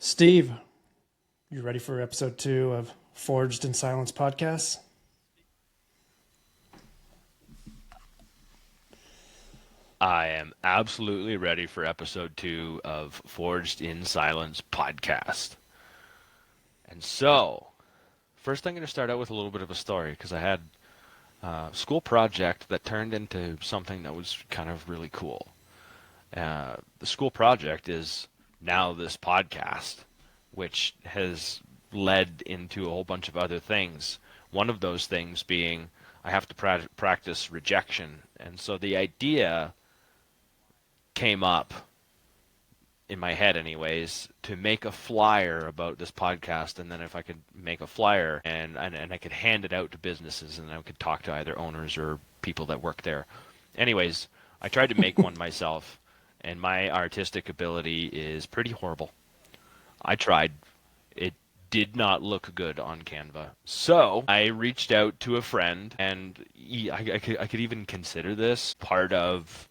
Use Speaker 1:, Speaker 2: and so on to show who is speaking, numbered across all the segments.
Speaker 1: Steve, you ready for episode 2 of Forged in Silence podcast?
Speaker 2: I am absolutely ready for episode 2 of Forged in Silence podcast. And so, first I'm going to start out with a little bit of a story because I had a school project that turned into something that was kind of really cool. The school project is now this podcast, which has led into a whole bunch of other things. One of those things being I have to practice rejection. And so the idea came up in my head anyways to make a flyer about this podcast, and then if I could make a flyer and I could hand it out to businesses, and I could talk to either owners or people that work there. Anyways, I tried to make one myself, and my artistic ability is pretty horrible. I tried. It did not look good on Canva. So I reached out to a friend, and I could even consider this part of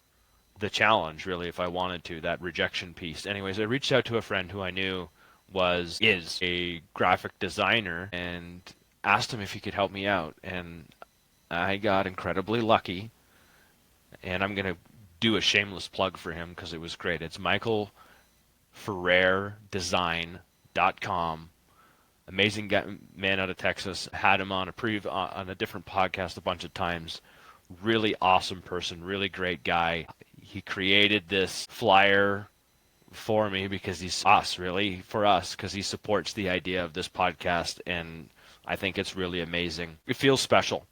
Speaker 2: the challenge, really, if I wanted to, that rejection piece. Anyways, I reached out to a friend who I knew is a graphic designer and asked him if he could help me out. And I got incredibly lucky. And I'm going to do a shameless plug for him because it was great. It's michaelferrerdesign.com. Amazing guy, man out of Texas. Had him on on a different podcast a bunch of times. Really awesome person, really great guy. He created this flyer for me because he's for us, because he supports the idea of this podcast, and I think it's really amazing. It feels special.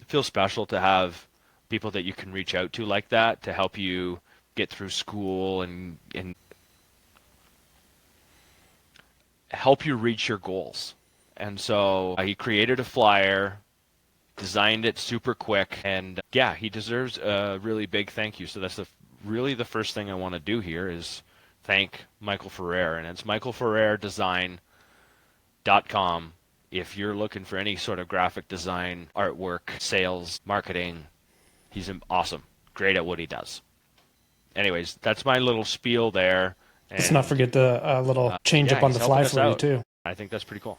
Speaker 2: It feels special to have people that you can reach out to like that to help you get through school and help you reach your goals. And so he created a flyer, designed it super quick, and yeah, he deserves a really big thank you. So that's really the first thing I want to do here is thank Michael Ferrer, and it's michaelferrerdesign.com. If you're looking for any sort of graphic design, artwork, sales, marketing, he's awesome. Great at what he does. Anyways, that's my little spiel there.
Speaker 1: Let's not forget the little change up on the fly for you, too.
Speaker 2: I think that's pretty cool.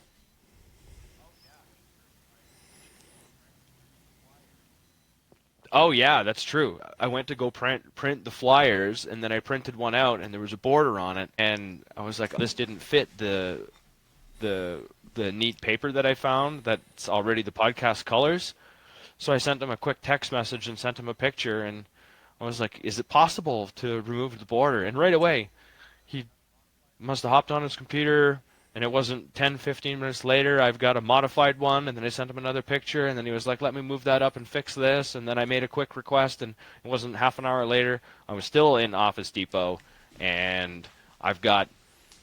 Speaker 2: Oh yeah, that's true. I went to go print the flyers, and then I printed one out, and there was a border on it, and I was like, this didn't fit the neat paper that I found. That's already the podcast colors. So I sent him a quick text message and sent him a picture, and I was like, is it possible to remove the border? And right away, he must have hopped on his computer. And it wasn't 10, 15 minutes later, I've got a modified one, and then I sent him another picture, and then he was like, let me move that up and fix this, and then I made a quick request, and it wasn't half an hour later, I was still in Office Depot, and I've got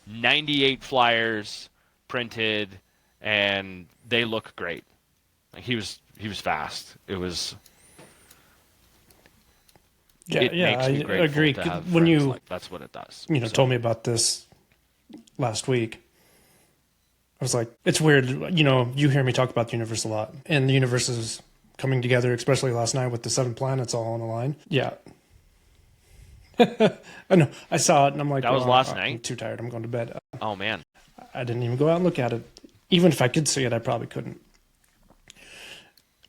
Speaker 2: 98 flyers printed, and they look great. Like, he was fast. It was...
Speaker 1: Yeah,
Speaker 2: makes me
Speaker 1: I
Speaker 2: grateful
Speaker 1: agree.
Speaker 2: to have
Speaker 1: When
Speaker 2: friends
Speaker 1: you,
Speaker 2: like that's what it does.
Speaker 1: told me about this last week, I was like, it's weird. You hear me talk about the universe a lot, and the universe is coming together, especially last night with the 7 planets all on the line. Yeah. I know. I saw it, and I'm like,
Speaker 2: that was last night?
Speaker 1: I'm too tired. I'm going to bed.
Speaker 2: Oh, man.
Speaker 1: I didn't even go out and look at it. Even if I could see it, I probably couldn't.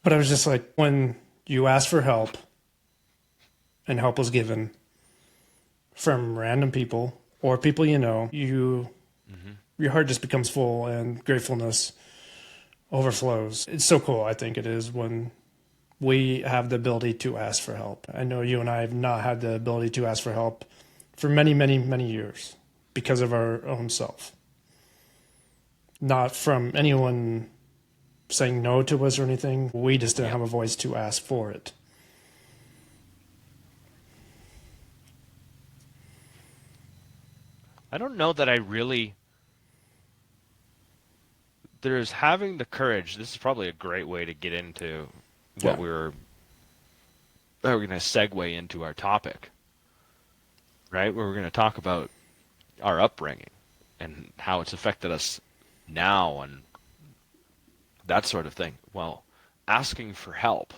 Speaker 1: But I was just like, when you ask for help, and help was given from random people or people your heart just becomes full and gratefulness overflows. It's so cool, I think it is, when we have the ability to ask for help. I know you and I have not had the ability to ask for help for many, many, many years because of our own self. Not from anyone saying no to us or anything. We just didn't have a voice to ask for it.
Speaker 2: I don't know that I really... There's having the courage. This is probably a great way to get into what we're going to segue into our topic, right? Where we're going to talk about our upbringing and how it's affected us now and that sort of thing. Well, asking for help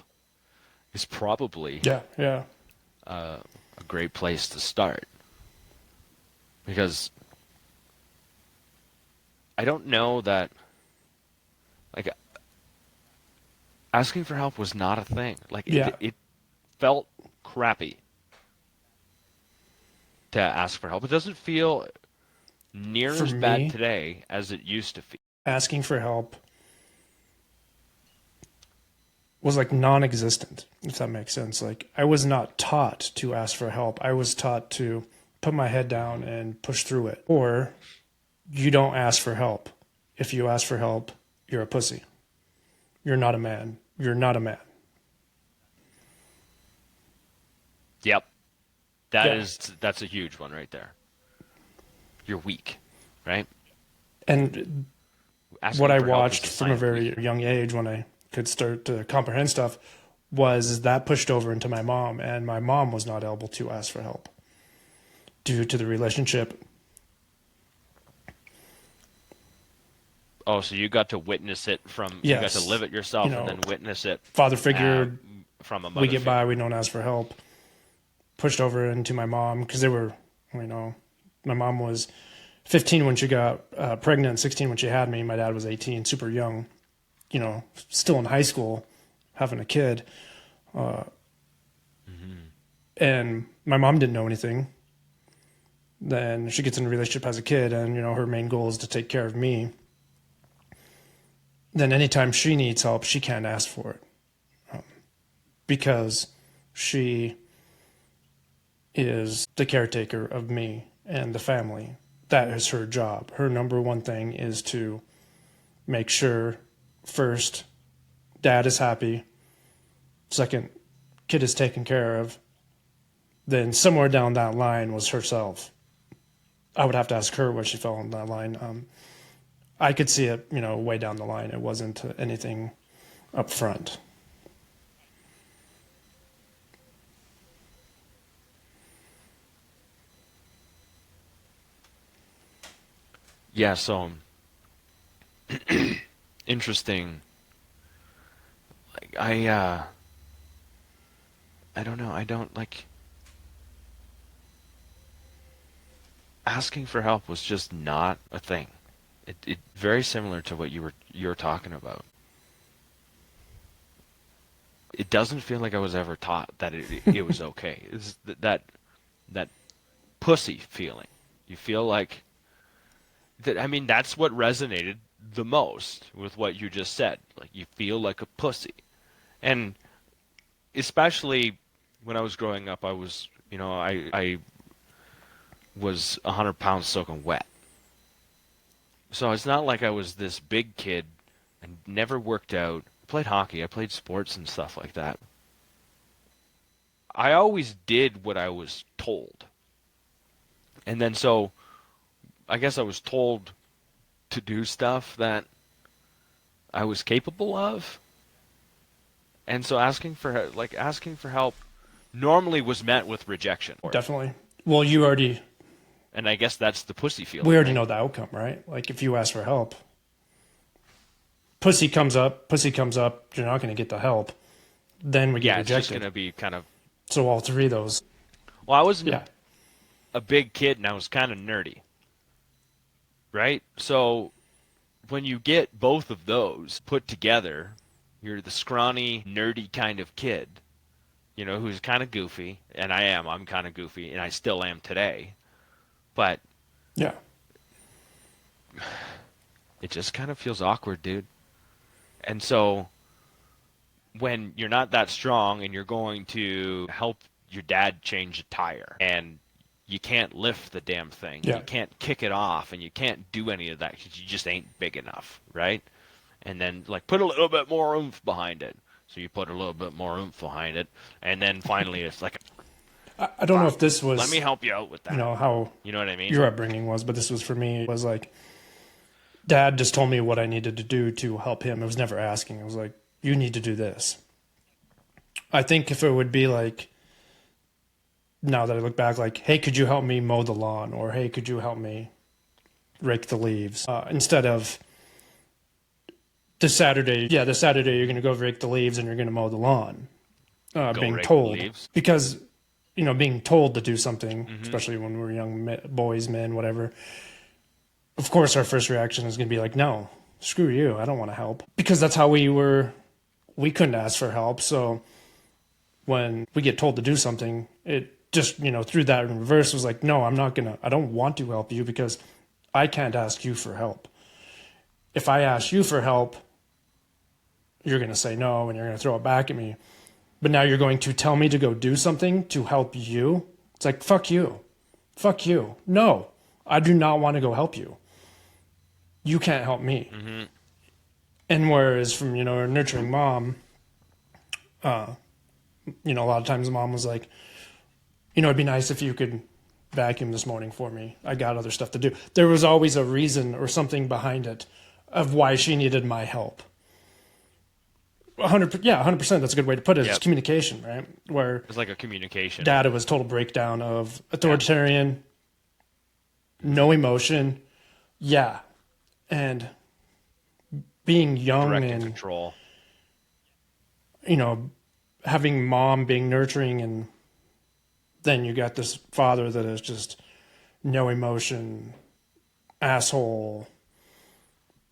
Speaker 2: is probably a great place to start, because I don't know that like asking for help was not a thing. Like
Speaker 1: Yeah.
Speaker 2: it felt crappy to ask for help. It doesn't feel near
Speaker 1: For
Speaker 2: as bad
Speaker 1: me,
Speaker 2: today as it used to feel.
Speaker 1: asking for help was like non-existent, if that makes sense. Like I was not taught to ask for help. I was taught to put my head down and push through it. Or you don't ask for help. If you ask for help, you're a pussy. You're not a man. You're not a man.
Speaker 2: Yep.
Speaker 1: Yeah.
Speaker 2: That's a huge one right there. You're weak, right?
Speaker 1: And what
Speaker 2: Asking
Speaker 1: I
Speaker 2: for help is
Speaker 1: watched
Speaker 2: a
Speaker 1: from a
Speaker 2: sign of
Speaker 1: very
Speaker 2: weakness.
Speaker 1: young age when I could start to comprehend stuff was that pushed over into my mom, and my mom was not able to ask for help due to the relationship.
Speaker 2: Oh, so you got to witness it from you got to
Speaker 1: Yes,
Speaker 2: live it yourself and then witness it
Speaker 1: father
Speaker 2: uh,
Speaker 1: figure,
Speaker 2: from a
Speaker 1: we
Speaker 2: mother
Speaker 1: get by,
Speaker 2: figure.
Speaker 1: we don't ask for help. Pushed over into my mom because they were, you know, my mom was 15 when she got pregnant, 16 when she had me. My dad was 18, super young, still in high school, having a kid. And my mom didn't know anything. Then she gets in a relationship, has a kid, and, her main goal is to take care of me. Then anytime she needs help, she can't ask for it because she is the caretaker of me and the family. That is her job. Her number one thing is to make sure, first, dad is happy, second, kid is taken care of. Then somewhere down that line was herself. I would have to ask her where she fell on that line. I could see it, way down the line. It wasn't anything up front.
Speaker 2: Yeah, so interesting. Like I don't know. I don't like asking for help was just not a thing. It very similar to what you were talking about. It doesn't feel like I was ever taught that it was okay. It's that pussy feeling. You feel like that. I mean, that's what resonated the most with what you just said. Like you feel like a pussy, and especially when I was growing up, I was I was 100 pounds soaking wet. So it's not like I was this big kid and never worked out. I played hockey, I played sports and stuff like that. I always did what I was told. And then so I guess I was told to do stuff that I was capable of. And so asking for help normally was met with rejection.
Speaker 1: Definitely. Well,
Speaker 2: And I guess that's the pussy
Speaker 1: we
Speaker 2: feeling,
Speaker 1: already
Speaker 2: right?
Speaker 1: know the outcome, right? Like if you ask for help, pussy comes up, you're not going to get the help. Then we get
Speaker 2: Yeah, it's just
Speaker 1: rejected.
Speaker 2: gonna be kind of.
Speaker 1: So all three of those,
Speaker 2: Well, I wasn't
Speaker 1: yeah,
Speaker 2: a big kid and I was kind of nerdy, right? So when you get both of those put together, you're the scrawny, nerdy kind of kid, who's kind of goofy, and I'm kind of goofy, and I still am today. But
Speaker 1: yeah,
Speaker 2: it just kind of feels awkward, dude. And so when you're not that strong and you're going to help your dad change a tire and you can't lift the damn thing and
Speaker 1: yeah.
Speaker 2: you can't kick it off and you can't do any of that because you just ain't big enough, right? And then like put a little bit more oomph behind it. So you put a little bit more oomph behind it, and then finally it's like,
Speaker 1: I don't know
Speaker 2: fuck,
Speaker 1: if this
Speaker 2: let me
Speaker 1: was,
Speaker 2: help you out with that.
Speaker 1: how
Speaker 2: You know what I mean?
Speaker 1: your upbringing was, but this was for me. It was like dad just told me what I needed to do to help him. It was never asking. It was like, you need to do this. I think if it would be like, now that I look back, like, hey, could you help me mow the lawn? Or hey, could you help me rake the leaves? Instead of this Saturday, yeah, this Saturday you're going to go rake the leaves and you're going to mow the lawn.
Speaker 2: Go
Speaker 1: Being
Speaker 2: rake the
Speaker 1: told,
Speaker 2: leaves.
Speaker 1: because, being told to do something,
Speaker 2: Mm-hmm.
Speaker 1: especially when we're young boys, men, whatever, of course our first reaction is going to be like, no, screw you, I don't want to help, because that's how we were. We couldn't ask for help. So when we get told to do something, it just, through that in reverse was like, no, I don't want to help you because I can't ask you for help. If I ask you for help, you're going to say no and you're going to throw it back at me. But now you're going to tell me to go do something to help you. It's like, fuck you. Fuck you. No, I do not want to go help you. You can't help me. Mm-hmm. And whereas from, a nurturing mom, a lot of times mom was like, it'd be nice if you could vacuum this morning for me. I got other stuff to do. There was always a reason or something behind it of why she needed my help. 100%. That's a good way to put it. Yep. It's communication, right? Where
Speaker 2: it's like a communication.
Speaker 1: Dad, it was total breakdown of authoritarian, no emotion, and being young
Speaker 2: direct
Speaker 1: and
Speaker 2: control.
Speaker 1: Having mom being nurturing, and then you got this father that is just no emotion, asshole,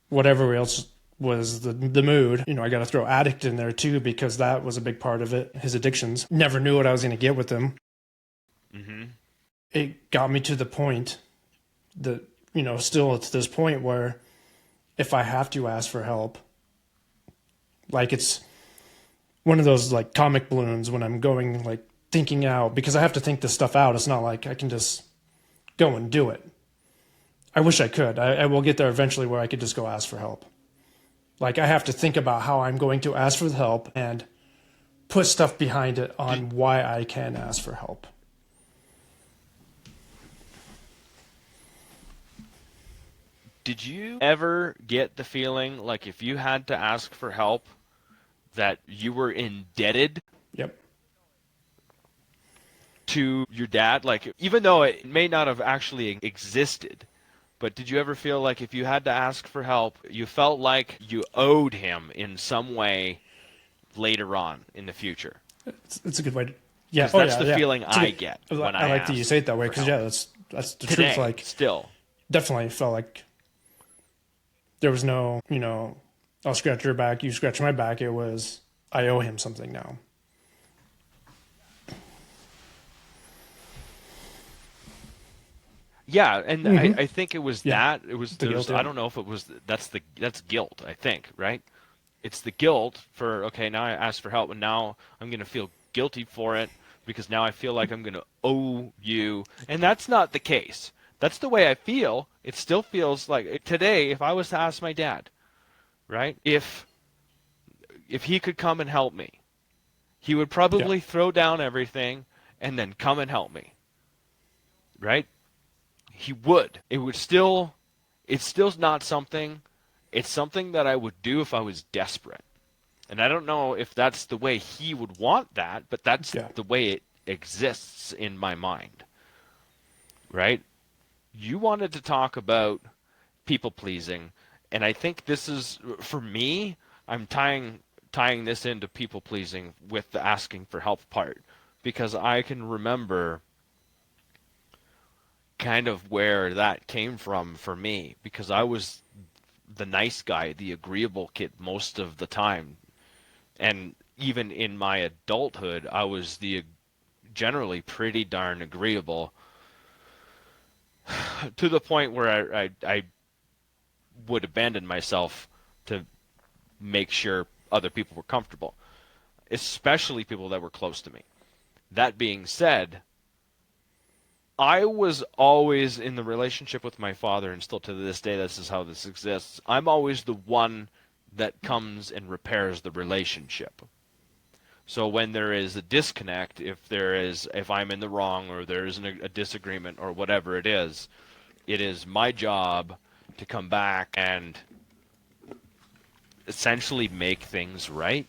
Speaker 1: whatever else was the mood. I got to throw addict in there too, because that was a big part of it. His addictions. Never knew what I was going to get with him. Mm-hmm. It got me to the point that, still it's this point where if I have to ask for help, like it's one of those like comic balloons when I'm going like thinking out, because I have to think this stuff out. It's not like I can just go and do it. I wish I could. I will get there eventually where I could just go ask for help. Like I have to think about how I'm going to ask for the help and put stuff behind it on why I can ask for help.
Speaker 2: Did you ever get the feeling like if you had to ask for help that you were indebted?
Speaker 1: Yep.
Speaker 2: To your dad? Like, even though it may not have actually existed, but did you ever feel like if you had to ask for help, you felt like you owed him in some way later on in the future?
Speaker 1: It's a good way to... Yeah,
Speaker 2: that's the feeling I get when I
Speaker 1: like that you say it that way, because that's the
Speaker 2: today,
Speaker 1: truth. Like,
Speaker 2: still,
Speaker 1: definitely felt like there was no, I'll scratch your back, you scratch my back. It was, I owe him something now.
Speaker 2: Yeah, and mm-hmm. I think it was that. It was
Speaker 1: guilt,
Speaker 2: I don't know if it was that's guilt, I think, right? It's the guilt for, okay, now I asked for help and now I'm going to feel guilty for it because now I feel like I'm going to owe you. And that's not the case. That's the way I feel. It still feels like today, if I was to ask my dad, right? If he could come and help me, he would probably throw down everything and then come and help me. Right? He would. It's still not something. It's something that I would do if I was desperate. And I don't know if that's the way he would want that, but that's the way it exists in my mind. Right? You wanted to talk about people pleasing, and I think this is, for me, I'm tying this into people pleasing with the asking for help part, because I can remember kind of where that came from for me, because I was the nice guy, the agreeable kid most of the time. And even in my adulthood, I was generally pretty darn agreeable, to the point where I would abandon myself to make sure other people were comfortable, especially people that were close to me. That being said, I was always in the relationship with my father, and still to this day, this is how this exists. I'm always the one that comes and repairs the relationship. So when there is a disconnect, if I'm in the wrong or there is a disagreement or whatever it is my job to come back and essentially make things right,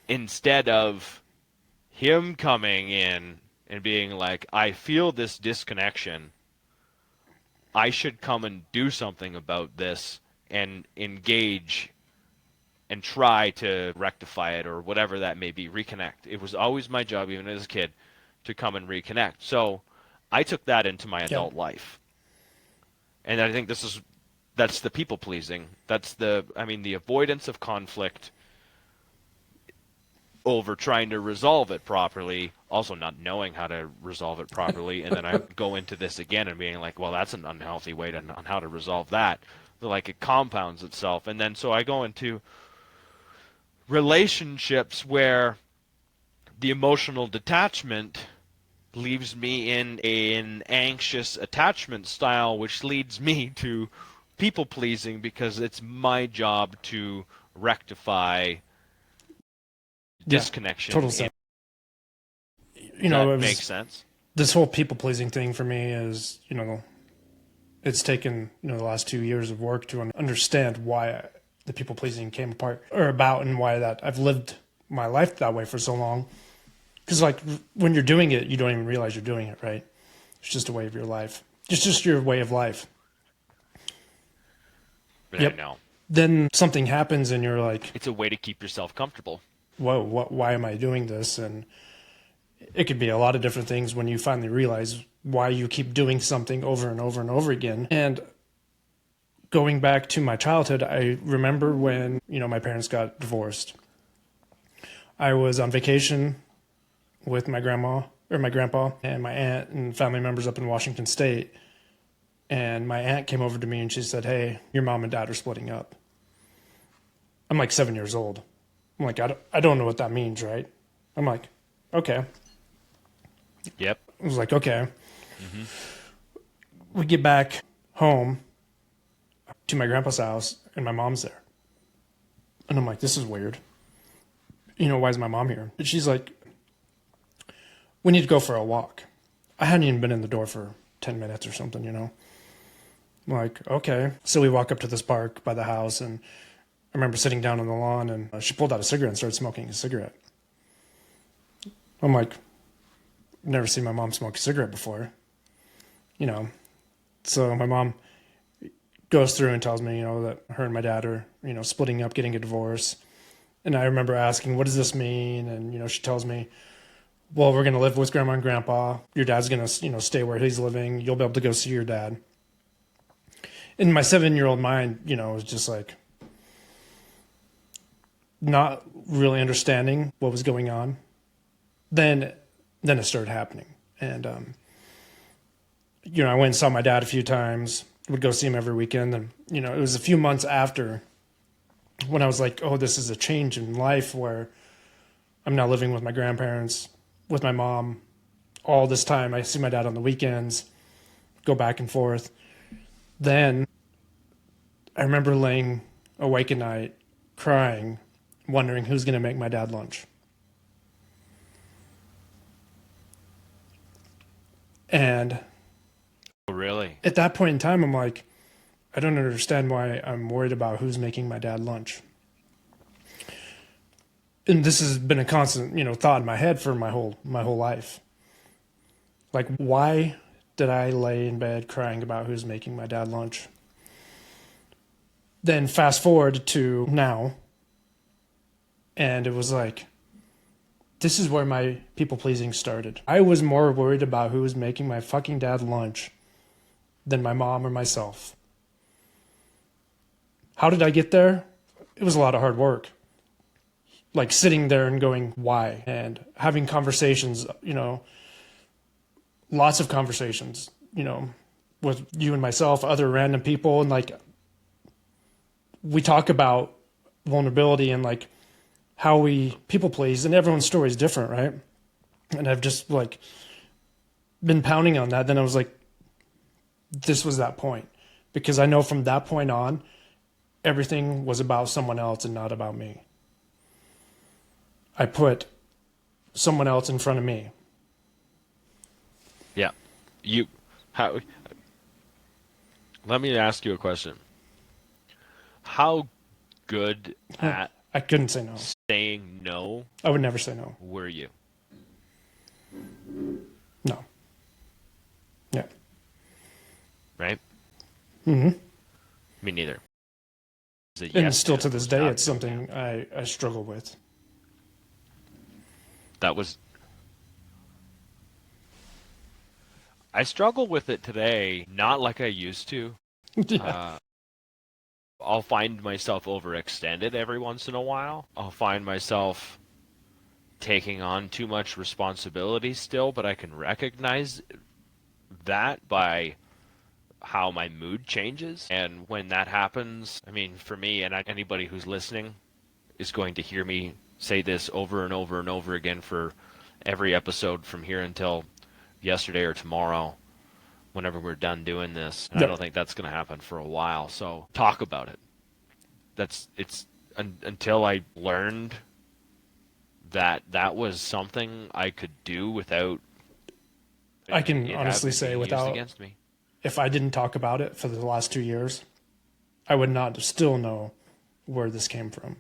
Speaker 2: instead of him coming in and being like, I feel this disconnection, I should come and do something about this and engage and try to rectify it or whatever that may be, reconnect. It was always my job, even as a kid, to come and reconnect. So I took that into my adult life. And I think that's the people pleasing. The avoidance of conflict over trying to resolve it properly, also not knowing how to resolve it properly, and then I go into this again and being like, well, that's an unhealthy way on how to resolve that. Like it compounds itself, and then so I go into relationships where the emotional detachment leaves me in an anxious attachment style, which leads me to people pleasing because it's my job to rectify
Speaker 1: Yeah,
Speaker 2: disconnection.
Speaker 1: total sense.
Speaker 2: Does
Speaker 1: It
Speaker 2: that make
Speaker 1: was
Speaker 2: sense?
Speaker 1: this whole people pleasing thing for me is, it's taken, the last 2 years of work to understand why the people pleasing came apart or about, and why that I've lived my life that way for so long. Because like when you're doing it, you don't even realize you're doing it, right? It's just a way of your life. It's just your way of life.
Speaker 2: But
Speaker 1: Yep.
Speaker 2: I know.
Speaker 1: Then something happens and you're like,
Speaker 2: It's a way to keep yourself comfortable.
Speaker 1: whoa, why am I doing this? And it could be a lot of different things when you finally realize why you keep doing something over and over and over again. And going back to my childhood, I remember when, my parents got divorced. I was on vacation with my grandma or my grandpa and my aunt and family members up in Washington State. And my aunt came over to me and she said, "Hey, your mom and dad are splitting up." I'm like 7 years old. I'm like, I don't know what that means, right? I'm like, okay.
Speaker 2: Yep.
Speaker 1: I was like, okay. We get back home to my grandpa's house and my mom's there. And I'm like, this is weird. Why is my mom here? And she's like, we need to go for a walk. I hadn't even been in the door for 10 minutes or something, I'm like, okay. So we walk up to this park by the house, and I remember sitting down on the lawn, and she pulled out a cigarette and started smoking a cigarette. I'm like, never seen my mom smoke a cigarette before, So my mom goes through and tells me, that her and my dad are, splitting up, getting a divorce. And I remember asking, what does this mean? And, she tells me, well, we're going to live with grandma and grandpa. Your dad's going to, stay where he's living. You'll be able to go see your dad. In my 7-year-old mind, was just like not really understanding what was going on. Then it started happening. And, I went and saw my dad a few times, would go see him every weekend. And, it was a few months after when I was like, oh, this is a change in life where I'm now living with my grandparents, with my mom all this time. I see my dad on the weekends, go back and forth. Then I remember laying awake at night, crying, wondering who's going to make my dad lunch. And
Speaker 2: Really?
Speaker 1: at that point in time, I'm like, I don't understand why I'm worried about who's making my dad lunch. And this has been a constant, thought in my head for my whole life. Like, why did I lay in bed crying about who's making my dad lunch? Then fast forward to now, and it was like, this is where my people pleasing started. I was more worried about who was making my fucking dad lunch than my mom or myself. How did I get there? It was a lot of hard work. Like sitting there and going, why? And having conversations, lots of conversations, with you and myself, other random people. And like, we talk about vulnerability and like how we people please, and everyone's story is different, right? And I've just like been pounding on that. Then I was like, this was that point, because I know from that point on, everything was about someone else and not about me. I put someone else in front of me.
Speaker 2: Yeah. Let me ask you a question. How good at
Speaker 1: I couldn't say no.
Speaker 2: saying no
Speaker 1: I would never say no.
Speaker 2: were you?
Speaker 1: No. Yeah.
Speaker 2: Right?
Speaker 1: Mm-hmm.
Speaker 2: Me neither.
Speaker 1: And still to this day, it's something I struggle with.
Speaker 2: I struggle with it today, not like I used to.
Speaker 1: Yeah.
Speaker 2: I'll find myself overextended every once in a while. I'll find myself taking on too much responsibility still, but I can recognize that by how my mood changes. And when that happens, I mean, for me and anybody who's listening is going to hear me say this over and over and over again for every episode from here until yesterday or tomorrow, whenever we're done doing this. And I don't
Speaker 1: Yep.
Speaker 2: think that's going to happen for a while. So talk about it. Until I learned that that was something I could do without
Speaker 1: I can
Speaker 2: it
Speaker 1: honestly
Speaker 2: having
Speaker 1: say
Speaker 2: being used
Speaker 1: without,
Speaker 2: against me.
Speaker 1: if I didn't talk about it for the last 2 years, I would not still know where this came from.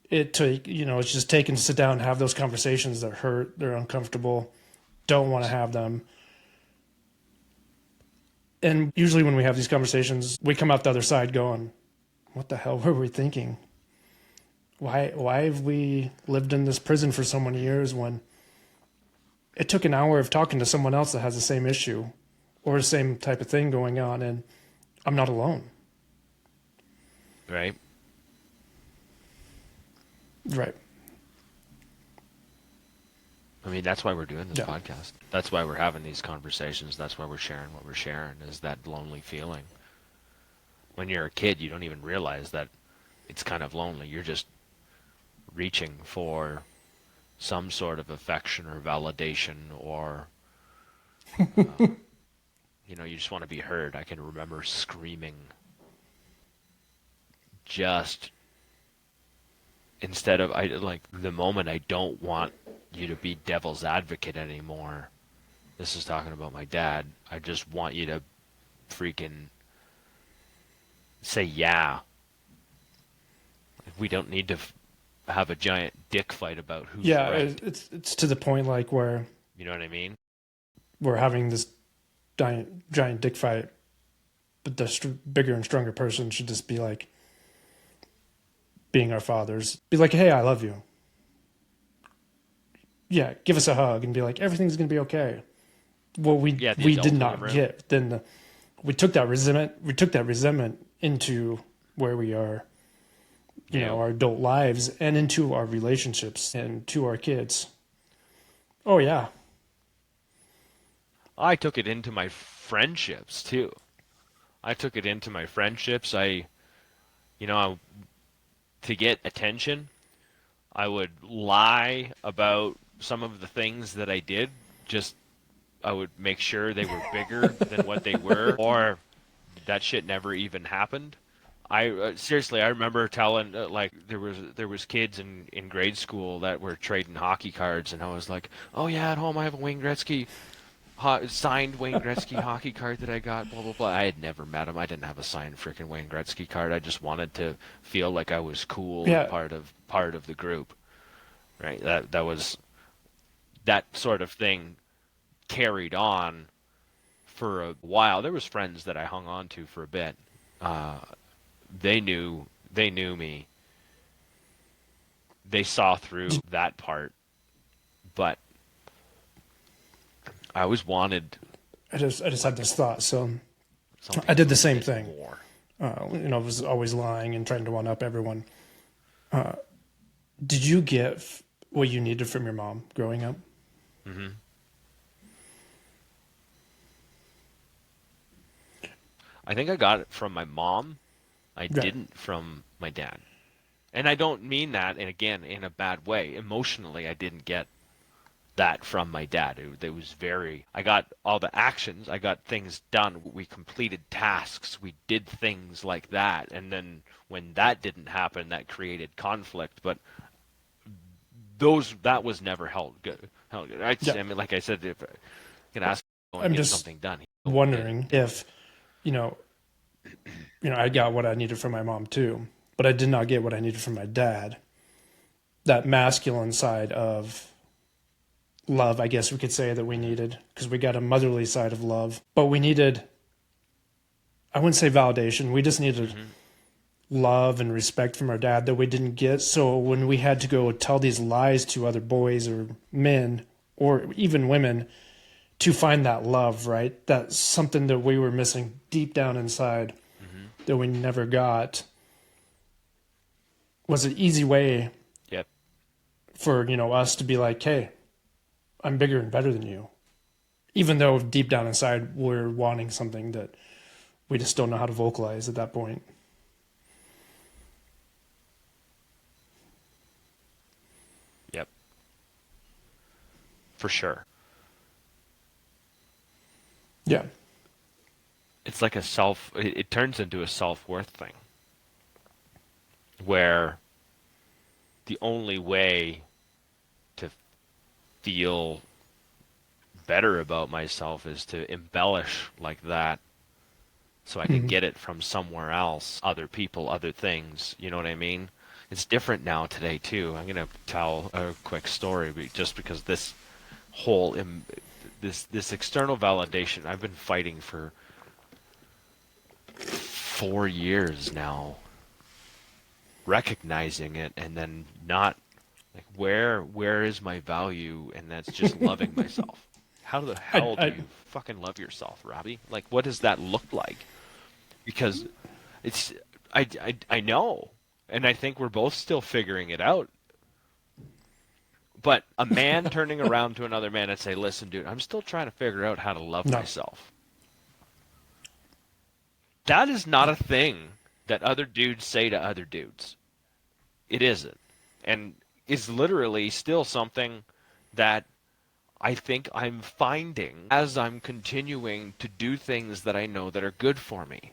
Speaker 1: It took, it's just taken to sit down and have those conversations that hurt, they're uncomfortable, don't want to have them. And usually when we have these conversations, we come out the other side going, what the hell were we thinking? Why have we lived in this prison for so many years when it took an hour of talking to someone else that has the same issue or the same type of thing going on, and I'm not alone.
Speaker 2: Right?
Speaker 1: Right.
Speaker 2: I mean, that's why we're doing this
Speaker 1: Yeah.
Speaker 2: podcast. That's why we're having these conversations. That's why we're sharing what we're sharing, is that lonely feeling. When you're a kid, you don't even realize that it's kind of lonely. You're just reaching for some sort of affection or validation, or you just want to be heard. I can remember screaming, just instead of, I like the moment I don't want you to be devil's advocate anymore. This is talking about my dad. I just want you to freaking say yeah. We don't need to have a giant dick fight about who's
Speaker 1: Yeah,
Speaker 2: right.
Speaker 1: it's to the point like where
Speaker 2: You know what I mean?
Speaker 1: we're having this giant dick fight, but the bigger and stronger person should just be like, being our fathers, be like, hey, I love you. Yeah, give us a hug and be like, everything's gonna be okay. What we
Speaker 2: Yeah, the
Speaker 1: we
Speaker 2: adult
Speaker 1: did
Speaker 2: in the
Speaker 1: not
Speaker 2: room.
Speaker 1: get, then we took that resentment into where we are,
Speaker 2: Yeah.
Speaker 1: our adult lives and into our relationships and to our kids. Oh yeah,
Speaker 2: I took it into my friendships too. I took it into my friendships. To get attention, I would lie about some of the things that I did. Just I would make sure they were bigger than what they were, or that shit never even happened. I seriously, I remember telling like there was kids in grade school that were trading hockey cards, and I was like, oh yeah, at home I have a Wayne Gretzky signed Wayne Gretzky hockey card that I got. Blah blah blah. I had never met him. I didn't have a signed freaking Wayne Gretzky card. I just wanted to feel like I was cool and
Speaker 1: yeah.
Speaker 2: part of the group. Right. That was that sort of thing carried on for a while. There was friends that I hung on to for a bit. Uh, they knew me. They saw through that part, but I always wanted
Speaker 1: I just had this thought. So
Speaker 2: something
Speaker 1: I
Speaker 2: a
Speaker 1: did the
Speaker 2: little
Speaker 1: same
Speaker 2: bit
Speaker 1: thing.
Speaker 2: more.
Speaker 1: I was always lying and trying to one up everyone. Did you get what you needed from your mom growing up?
Speaker 2: Hmm. I think I got it from my mom. I
Speaker 1: Yeah.
Speaker 2: didn't from my dad. And I don't mean that, and again, in a bad way. Emotionally, I didn't get that from my dad. It was very, I got all the actions, I got things done. We completed tasks, we did things like that. And then when that didn't happen, that created conflict. But that was never held good. Held good.
Speaker 1: Yeah.
Speaker 2: I mean, like I said, if I could ask him and
Speaker 1: I'm
Speaker 2: get
Speaker 1: just
Speaker 2: something done,
Speaker 1: wondering if, you know, I got what I needed from my mom too, but I did not get what I needed from my dad. That masculine side of love, I guess we could say that we needed, because we got a motherly side of love, but we needed, I wouldn't say validation. We just needed
Speaker 2: hmm
Speaker 1: love and respect from our dad that we didn't get. So when we had to go tell these lies to other boys or men or even women to find that love, right? That's something that we were missing deep down inside that we never got, was an easy way
Speaker 2: Yep.
Speaker 1: for, us to be like, hey, I'm bigger and better than you. Even though deep down inside we're wanting something that we just don't know how to vocalize at that point.
Speaker 2: Yep. For sure.
Speaker 1: Yeah.
Speaker 2: It's like it turns into a self-worth thing where the only way to feel better about myself is to embellish like that so I can
Speaker 1: Mm-hmm.
Speaker 2: get it from somewhere else, other people, other things. You know what I mean? It's different now today too. I'm gonna tell a quick story, just because this whole this external validation I've been fighting for 4 years now, recognizing it and then not like where is my value, and that's just loving myself. How the
Speaker 1: I,
Speaker 2: hell do
Speaker 1: I,
Speaker 2: you fucking love yourself, Robbie? Like, what does that look like? Because it's I know, and I think we're both still figuring it out. But a man turning around to another man and say, "Listen, dude, I'm still trying to figure out how to love
Speaker 1: no.
Speaker 2: myself." That is not a thing that other dudes say to other dudes. It isn't. And is literally still something that I think I'm finding as I'm continuing to do things that I know that are good for me.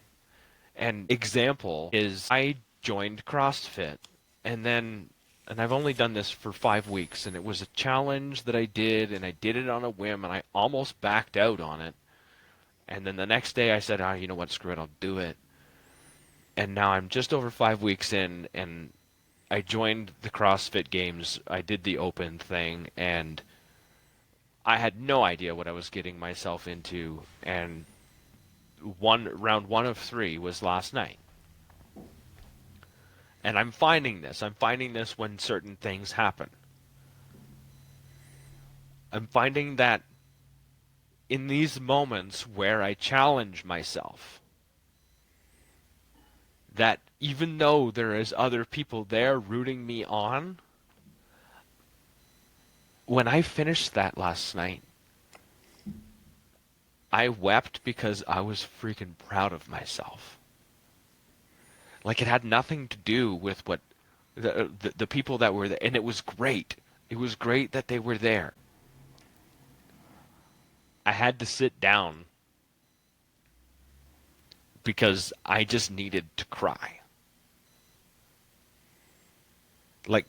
Speaker 2: An example is I joined CrossFit, and I've only done this for 5 weeks, and it was a challenge that I did, and I did it on a whim, and I almost backed out on it. And then the next day I said, you know what, screw it, I'll do it. And now I'm just over 5 weeks in, and I joined the CrossFit Games. I did the open thing, and I had no idea what I was getting myself into. And round one of three was last night. And I'm finding this. I'm finding this when certain things happen. I'm finding that in these moments where I challenge myself, that even though there is other people there rooting me on, when I finished that last night, I wept because I was freaking proud of myself. Like, it had nothing to do with what the people that were there, and it was great. It was great that they were there. I had to sit down because I just needed to cry. Like,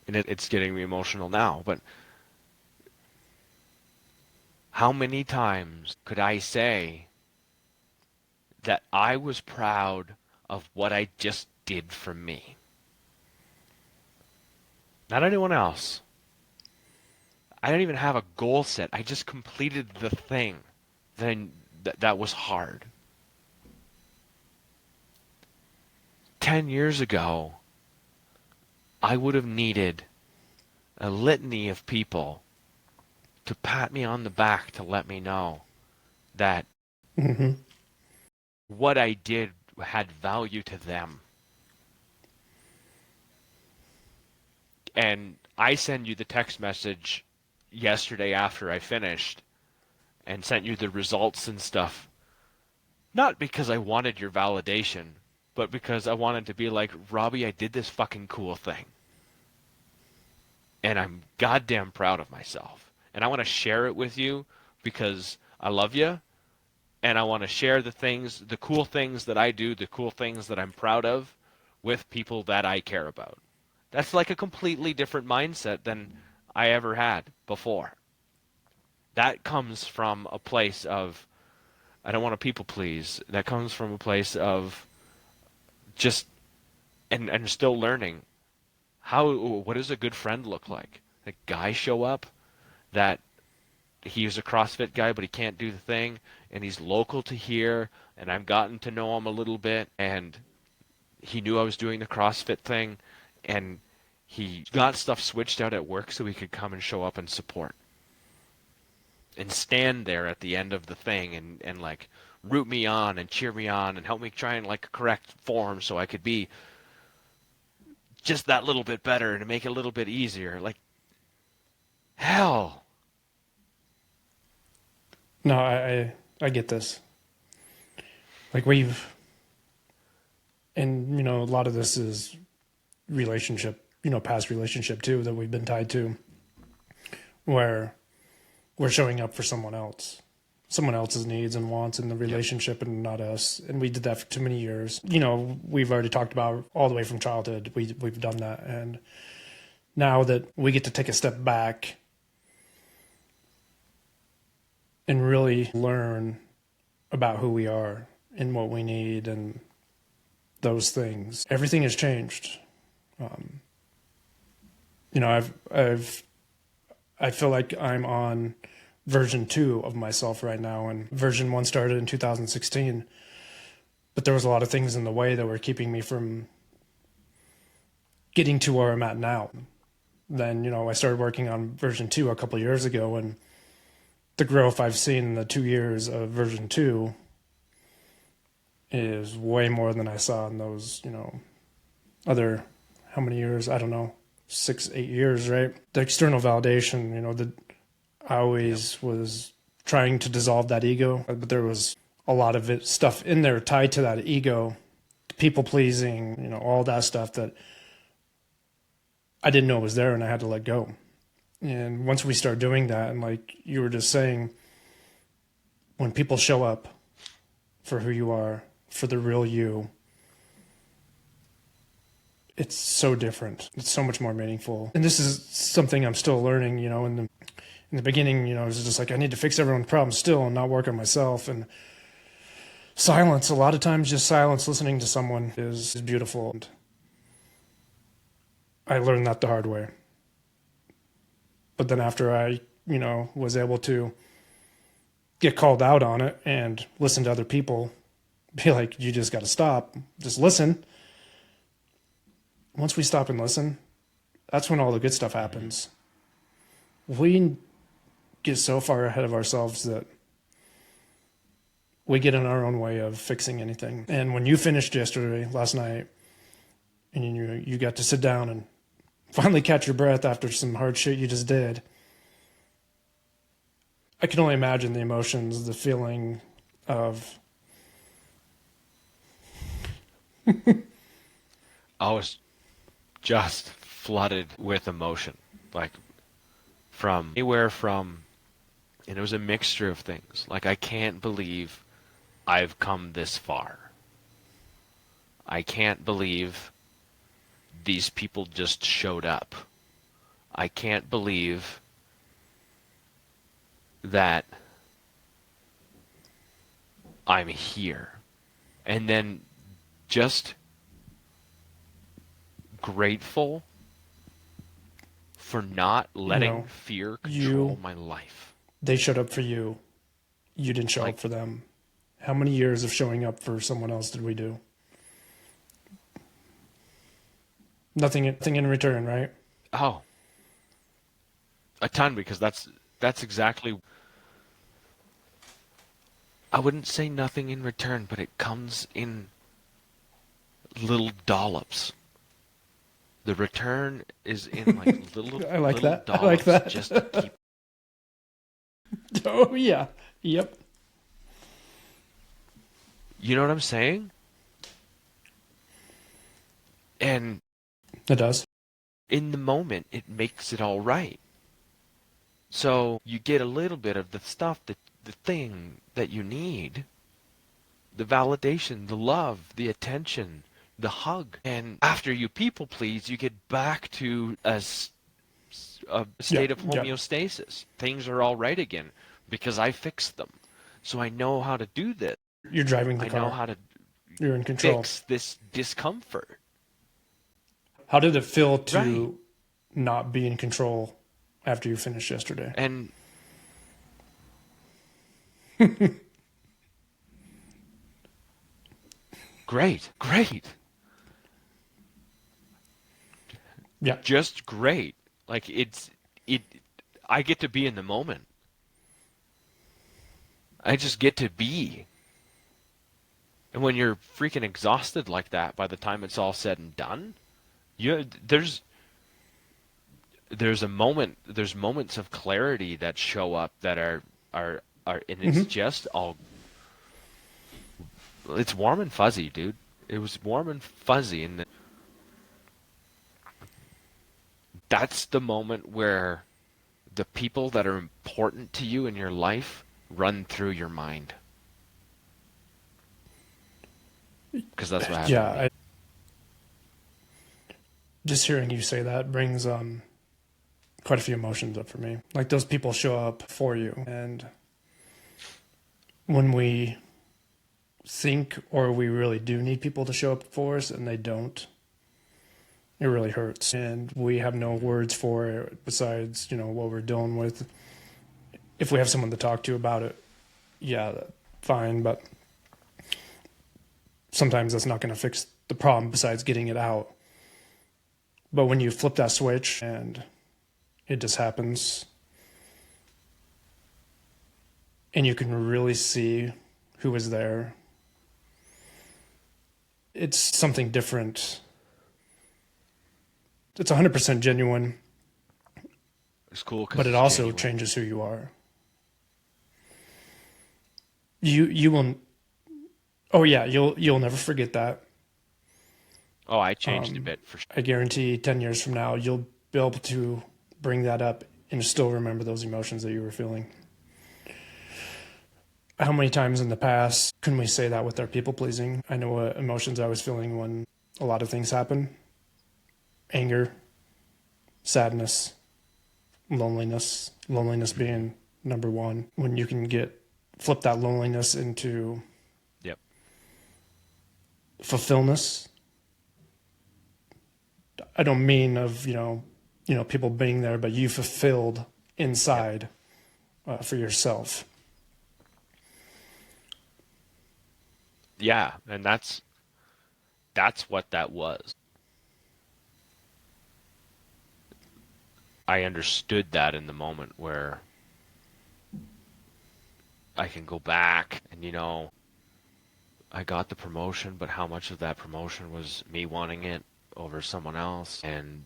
Speaker 2: and it's getting me emotional now, but how many times could I say that I was proud of what I just did for me? Not anyone else. I didn't even have a goal set. I just completed the thing. Then that was hard. 10 years ago, I would have needed a litany of people to pat me on the back to let me know that
Speaker 1: Mm-hmm.
Speaker 2: what I did had value to them. And I send you the text message yesterday after I finished and sent you the results and stuff, not because I wanted your validation, but because I wanted to be like, Robbie, I did this fucking cool thing. And I'm goddamn proud of myself. And I want to share it with you because I love you. And I want to share the cool things that I do, the cool things that I'm proud of with people that I care about. That's like a completely different mindset than I ever had before. That comes from a place of, I don't want to people please. That comes from a place of just, and still learning what does a good friend look like? A guy show up that he's a CrossFit guy, but he can't do the thing, and he's local to here, and I've gotten to know him a little bit, and he knew I was doing the CrossFit thing, and he got stuff switched out at work so he could come and show up and support. and stand there at the end of the thing and like root me on and cheer me on and help me try and like correct form so I could be just that little bit better and make it a little bit easier. Like, hell.
Speaker 1: No, I get this. Like and a lot of this is relationship, past relationship too that we've been tied to, where we're showing up for someone else's needs and wants in the relationship and not us. And we did that for too many years. We've already talked about all the way from childhood. We've done that. And now that we get to take a step back and really learn about who we are and what we need and those things, everything has changed. I feel like I'm on version 2 of myself right now, and version 1 started in 2016. But there was a lot of things in the way that were keeping me from getting to where I'm at now. Then, I started working on version 2 a couple of years ago, and the growth I've seen in the 2 years of version 2 is way more than I saw in those, other, how many years? I don't know, 6-8 years, right? The external validation, that I always was trying to dissolve that ego, but there was a lot of stuff in there tied to that ego, people pleasing, all that stuff that I didn't know was there, and I had to let go. And once we start doing that, and like you were just saying, when people show up for who you are, for the real you, it's so different. It's so much more meaningful. And this is something I'm still learning, in the beginning, it was just like, I need to fix everyone's problems still and not work on myself. And silence, a lot of times just silence, listening to someone is beautiful. And I learned that the hard way. But then after I, was able to get called out on it and listen to other people, be like, you just got to stop, just listen. Once we stop and listen, that's when all the good stuff happens. We get so far ahead of ourselves that we get in our own way of fixing anything. And when you finished yesterday, last night, and you got to sit down and finally catch your breath after some hard shit you just did, I can only imagine the emotions, the feeling of...
Speaker 2: I was just flooded with emotion, like from anywhere from, and it was a mixture of things. Like, I can't believe I've come this far. I can't believe these people just showed up. I can't believe that I'm here. And then just grateful for not letting fear control my life.
Speaker 1: They showed up for you. You didn't show up for them. How many years of showing up for someone else did we do? Nothing in return, right?
Speaker 2: Oh, a ton, because that's exactly... I wouldn't say nothing in return, but it comes in little dollops. The return is in like little,
Speaker 1: I like
Speaker 2: little
Speaker 1: that.
Speaker 2: dollops,
Speaker 1: I like that.
Speaker 2: just to keep...
Speaker 1: Oh, yeah. Yep.
Speaker 2: You know what I'm saying? And
Speaker 1: it does.
Speaker 2: In the moment, it makes it all right. So you get a little bit of the stuff, the thing that you need, the validation, the love, the attention, the hug. And after you people please, you get back to a state of homeostasis. Things are all right again because I fixed them. So I know how to do this.
Speaker 1: You're driving the car.
Speaker 2: I know how to
Speaker 1: You're in control.
Speaker 2: fix this discomfort.
Speaker 1: How did it feel to not be in control after you finished yesterday?
Speaker 2: And great.
Speaker 1: Yeah.
Speaker 2: Just great. Like I get to be in the moment. I just get to be. And when you're freaking exhausted like that by the time it's all said and done, you there's moments of clarity that show up that are and it's
Speaker 1: Hmm.
Speaker 2: just all it's warm and fuzzy, dude. It was warm and fuzzy, and that's the moment where the people that are important to you in your life run through your mind, because that's what happened to
Speaker 1: Yeah,
Speaker 2: me.
Speaker 1: just hearing you say that brings quite a few emotions up for me. Like those people show up for you, and when we think or we really do need people to show up for us and they don't, it really hurts. And we have no words for it besides, what we're dealing with. If we have someone to talk to about it, yeah, fine. But sometimes that's not going to fix the problem besides getting it out. But when you flip that switch and it just happens, and you can really see who is there, it's something different. It's 100% genuine,
Speaker 2: It's cool
Speaker 1: but
Speaker 2: because
Speaker 1: it
Speaker 2: it's
Speaker 1: also
Speaker 2: genuine.
Speaker 1: changes who you are. You will. Oh yeah, you'll never forget that.
Speaker 2: Oh, I changed a bit for sure.
Speaker 1: I guarantee 10 years from now you'll be able to bring that up and still remember those emotions that you were feeling. How many times in the past couldn't we say that with our people pleasing? I know what emotions I was feeling when a lot of things happen: anger, sadness, loneliness. Loneliness being number one. When you can flip that loneliness into
Speaker 2: Yep.
Speaker 1: fulfillment. I don't mean of people being there, but you fulfilled
Speaker 2: Yep.
Speaker 1: inside for yourself.
Speaker 2: Yeah, and that's what that was. I understood that in the moment where I can go back and I got the promotion, but how much of that promotion was me wanting it over someone else? And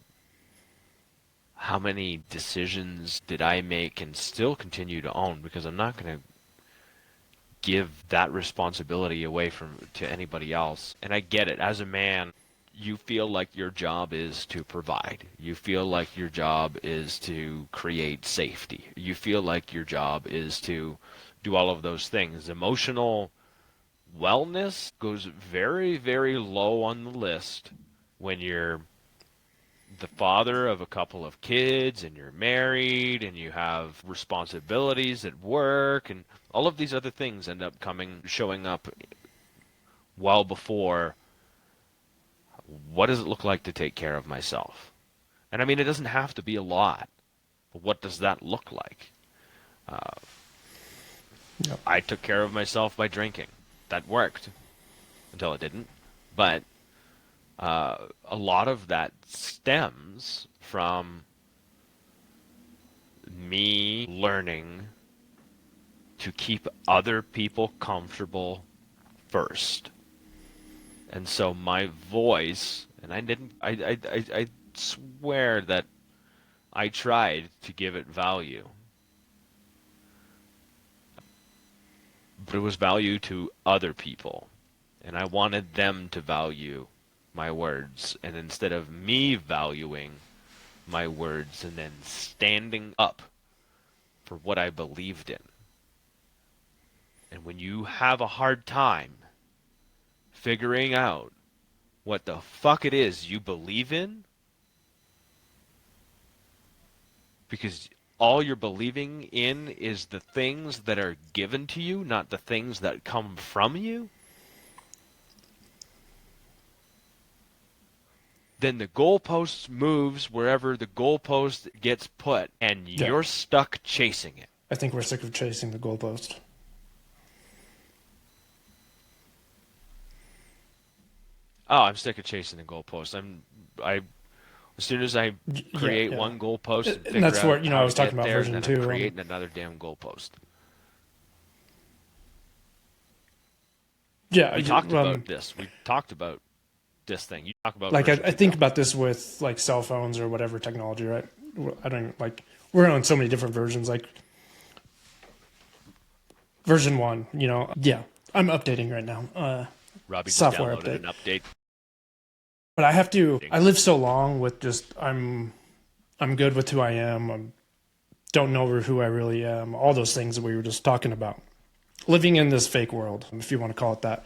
Speaker 2: how many decisions did I make and still continue to own? Because I'm not going to give that responsibility away to anybody else. And I get it. As a man, you feel like your job is to provide. You feel like your job is to create safety. You feel like your job is to do all of those things. Emotional wellness goes very, very low on the list when you're the father of a couple of kids and you're married and you have responsibilities at work and all of these other things end up showing up well before what does it look like to take care of myself. And I mean, it doesn't have to be a lot, but what does that look like?
Speaker 1: Yep.
Speaker 2: I took care of myself by drinking. That worked until it didn't. But a lot of that stems from me learning to keep other people comfortable first. And so my voice, and I swear that I tried to give it value, but it was value to other people. And I wanted them to value my words. And instead of me valuing my words and then standing up for what I believed in. And when you have a hard time figuring out what the fuck it is you believe in, because all you're believing in is the things that are given to you, not the things that come from you, then the goalpost moves wherever the goalpost gets put, and
Speaker 1: Yeah.
Speaker 2: you're stuck chasing it.
Speaker 1: I think we're sick of chasing the goalpost.
Speaker 2: Oh, I'm sick of chasing the goalpost. I as soon as I
Speaker 1: Yeah,
Speaker 2: create
Speaker 1: yeah.
Speaker 2: one goalpost and
Speaker 1: And
Speaker 2: figure
Speaker 1: that's where,
Speaker 2: out how
Speaker 1: I
Speaker 2: to
Speaker 1: was talking
Speaker 2: get
Speaker 1: about
Speaker 2: there,
Speaker 1: version
Speaker 2: then I'm
Speaker 1: two.
Speaker 2: creating another damn goalpost.
Speaker 1: Yeah,
Speaker 2: We talked about this. We talked about this thing. You talk about
Speaker 1: like
Speaker 2: version
Speaker 1: I
Speaker 2: 2
Speaker 1: think
Speaker 2: now.
Speaker 1: about this with like cell phones or whatever technology, right? I don't like we're on so many different versions. Like version 1, yeah, I'm updating right now.
Speaker 2: Robbie just
Speaker 1: Software
Speaker 2: downloaded
Speaker 1: update,
Speaker 2: an update.
Speaker 1: but I have to. I live so long with just I'm good with who I am. I don't know who I really am. All those things that we were just talking about. Living in this fake world, if you want to call it that.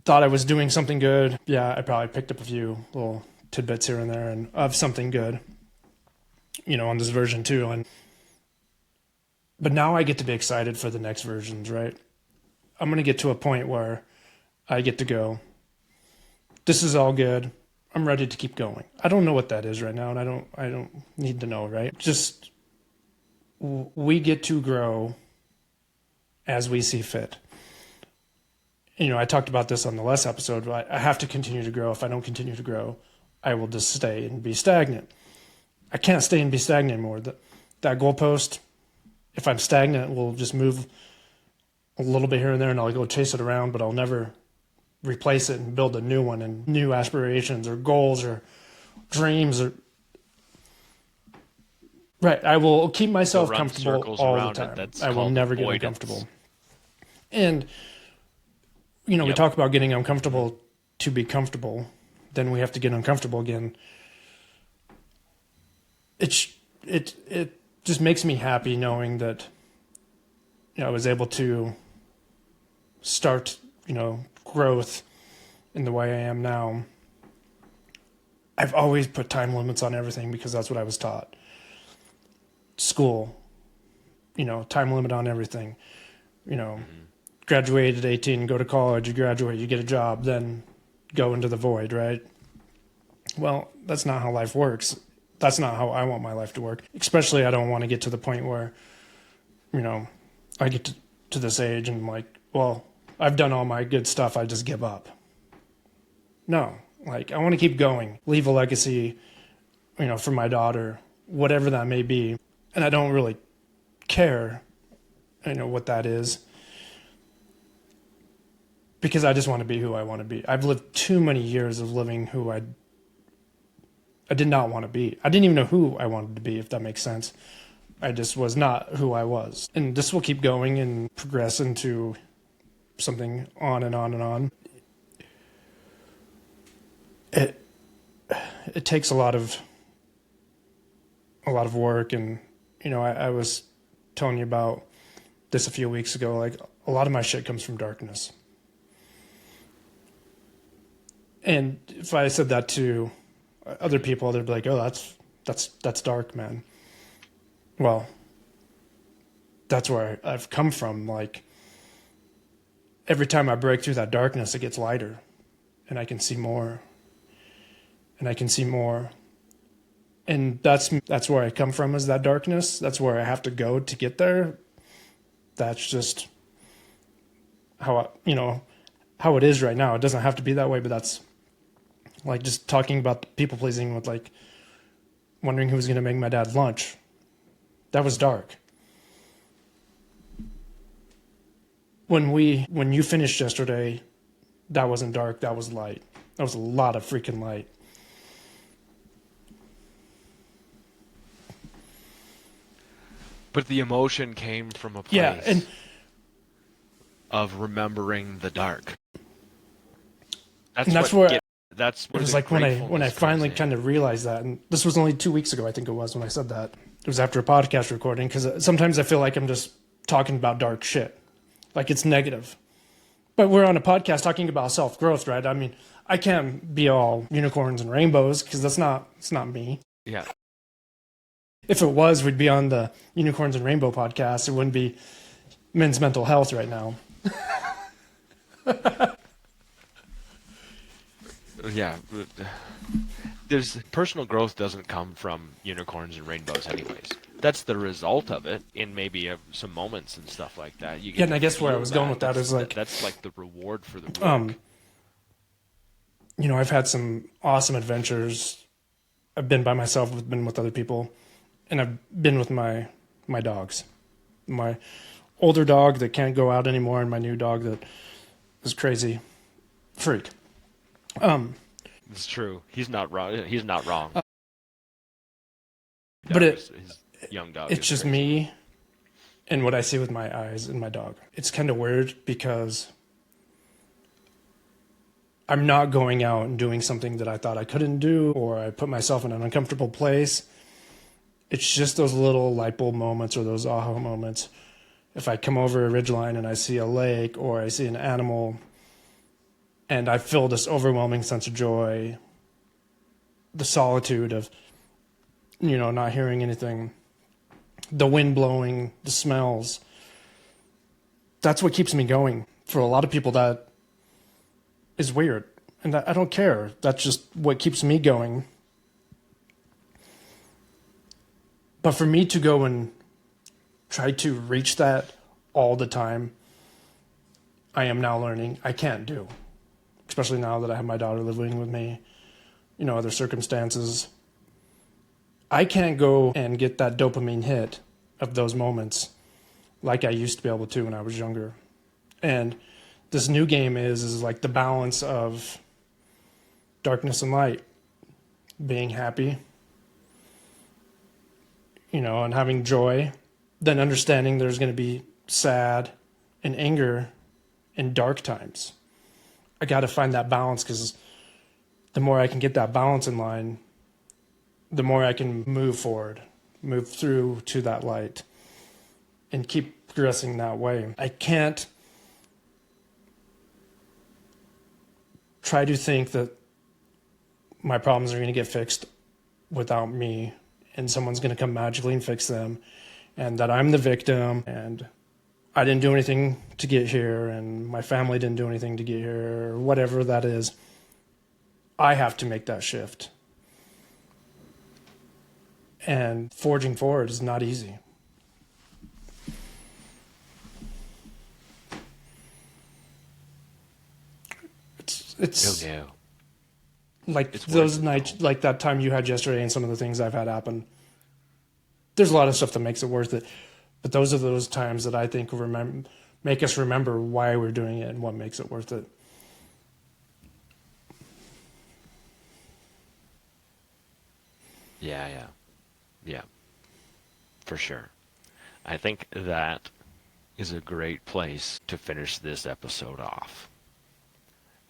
Speaker 1: Thought I was doing something good. Yeah, I probably picked up a few little tidbits here and there and of something good, on this version 2. But now I get to be excited for the next versions, right? I'm going to get to a point where I get to go, this is all good. I'm ready to keep going. I don't know what that is right now, and I don't need to know, right? Just we get to grow as we see fit. I talked about this on the last episode, but I have to continue to grow. If I don't continue to grow, I will just stay and be stagnant. I can't stay and be stagnant anymore. That goalpost, if I'm stagnant, will just move a little bit here and there, and I'll go chase it around, but I'll never replace it and build a new one and new aspirations or goals or dreams or right. I will keep myself
Speaker 2: Run
Speaker 1: comfortable
Speaker 2: circles
Speaker 1: all the
Speaker 2: around it.
Speaker 1: time.
Speaker 2: That's
Speaker 1: I will
Speaker 2: called
Speaker 1: never get
Speaker 2: avoidance.
Speaker 1: uncomfortable. And we talk about getting uncomfortable to be comfortable. Then we have to get uncomfortable again. It just makes me happy knowing that I was able to start growth in the way I am now. I've always put time limits on everything because that's what I was taught. School, time limit on everything. Graduate at 18, go to college, you graduate, you get a job, then go into the void, right? Well, that's not how life works. That's not how I want my life to work. Especially I don't want to get to the point where, I get to this age and I'm like, well, I've done all my good stuff, I just give up. No, I want to keep going, leave a legacy, for my daughter, whatever that may be. And I don't really care, what that is. Because I just want to be who I want to be. I've lived too many years of living who I did not want to be. I didn't even know who I wanted to be, if that makes sense. I just was not who I was. And this will keep going and progress into something on and on and on. It takes a lot of work, and I was telling you about this a few weeks ago. Like, a lot of my shit comes from darkness. And if I said that to other people, they'd be like, "Oh, that's dark, man." Well, that's where I've come from. Like, every time I break through that darkness, it gets lighter, and I can see more, and I can see more. And that's where I come from, is that darkness. That's where I have to go to get there. That's just how how it is right now. It doesn't have to be that way, but that's like just talking about people pleasing with like wondering who was going to make my dad lunch. That was dark. When you finished yesterday, that wasn't dark. That was light. That was a lot of freaking light.
Speaker 2: But the emotion came from a place of remembering the dark. That's where
Speaker 1: it was like when I finally kind of realized that. And this was only 2 weeks ago, I think it was, when I said that. It was after a podcast recording, because sometimes I feel like I'm just talking about dark shit, like it's negative. But we're on a podcast talking about self-growth, right? I mean, I can't be all unicorns and rainbows, because it's not me.
Speaker 2: Yeah.
Speaker 1: If it was, we'd be on the Unicorns and Rainbow podcast. It wouldn't be men's mental health right now.
Speaker 2: Yeah. There's personal growth doesn't come from unicorns and rainbows anyways. That's the result of it in maybe some moments and stuff like that. You get
Speaker 1: and I guess where I was going with that is like...
Speaker 2: That's like the reward for the work.
Speaker 1: I've had some awesome adventures. I've been by myself, I've been with other people, and I've been with my dogs, my older dog that can't go out anymore, and my new dog that is crazy freak.
Speaker 2: It's true. He's not wrong. He's not wrong.
Speaker 1: But
Speaker 2: His young dog
Speaker 1: it's
Speaker 2: is
Speaker 1: just
Speaker 2: crazy.
Speaker 1: me and what I see with my eyes and my dog. It's kind of weird because I'm not going out and doing something that I thought I couldn't do, or I put myself in an uncomfortable place. It's just those little light bulb moments or those aha moments. If I come over a ridgeline and I see a lake or I see an animal and I feel this overwhelming sense of joy, the solitude of, not hearing anything, the wind blowing, the smells, that's what keeps me going. For a lot of people, that is weird. And I don't care. That's just what keeps me going. But for me to go and try to reach that all the time, I am now learning I can't do. Especially now that I have my daughter living with me, other circumstances. I can't go and get that dopamine hit of those moments like I used to be able to when I was younger. And this new game is like the balance of darkness and light, being happy, and having joy, then understanding there's going to be sad and anger and dark times. I got to find that balance, because the more I can get that balance in line, the more I can move forward, move through to that light, and keep progressing that way. I can't try to think that my problems are going to get fixed without me, and someone's going to come magically and fix them, and that I'm the victim, and I didn't do anything to get here, and my family didn't do anything to get here, or whatever that is. I have to make that shift. And forging forward is not easy. It's
Speaker 2: Oh, no.
Speaker 1: like
Speaker 2: It's
Speaker 1: those
Speaker 2: worth it,
Speaker 1: nights,
Speaker 2: though.
Speaker 1: like that time you had yesterday, and some of the things I've had happen. There's a lot of stuff that makes it worth it, but those are those times that I think make us remember why we're doing it and what makes it worth it.
Speaker 2: Yeah, for sure. I think that is a great place to finish this episode off.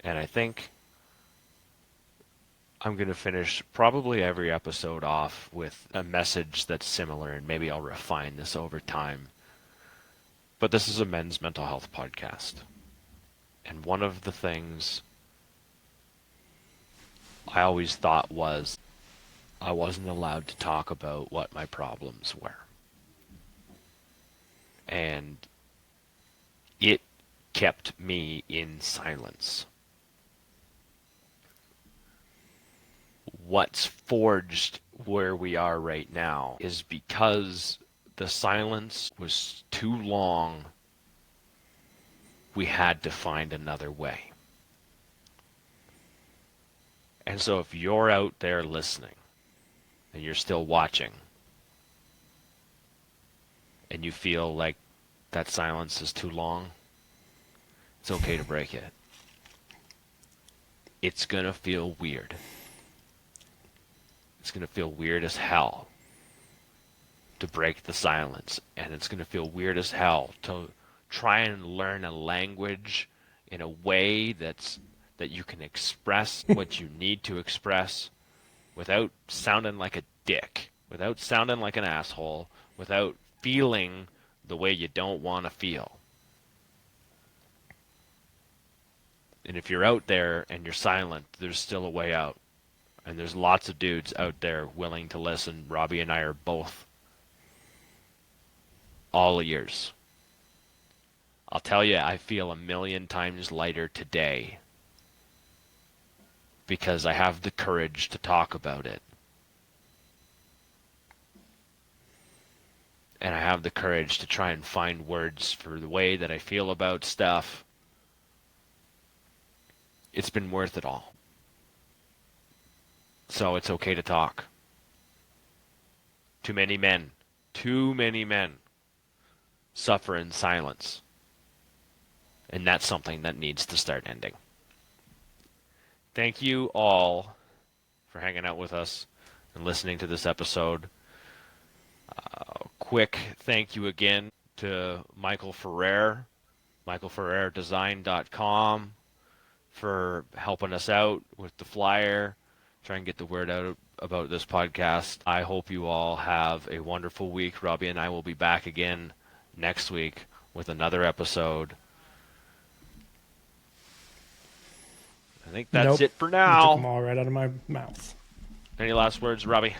Speaker 2: And I think I'm going to finish probably every episode off with a message that's similar, and maybe I'll refine this over time. But this is a men's mental health podcast. And one of the things I always thought was I wasn't allowed to talk about what my problems were. And it kept me in silence. What's forged where we are right now is because the silence was too long, we had to find another way. And so if you're out there listening and you're still watching and you feel like that silence is too long, it's okay to break it. It's going to feel weird. It's going to feel weird as hell to break the silence. And it's going to feel weird as hell to try and learn a language in a way that you can express what you need to express without sounding like a dick, without sounding like an asshole, without feeling the way you don't want to feel. And if you're out there and you're silent, there's still a way out. And there's lots of dudes out there willing to listen. Robbie and I are both all ears. I'll tell you, I feel 1,000,000 times lighter today because I have the courage to talk about it. And I have the courage to try and find words for the way that I feel about stuff. It's been worth it all. So it's okay to talk. Too many men suffer in silence. And that's something that needs to start ending. Thank you all for hanging out with us and listening to this episode. Quick thank you again to Michael Ferrer, michaelferrerdesign.com, for helping us out with the flyer, try and get the word out about this podcast. I hope you all have a wonderful week. Robbie and I will be back again next week with another episode. I think that's
Speaker 1: Nope.
Speaker 2: it for
Speaker 1: You took them
Speaker 2: now.
Speaker 1: all right out of my mouth.
Speaker 2: Any last words, Robbie?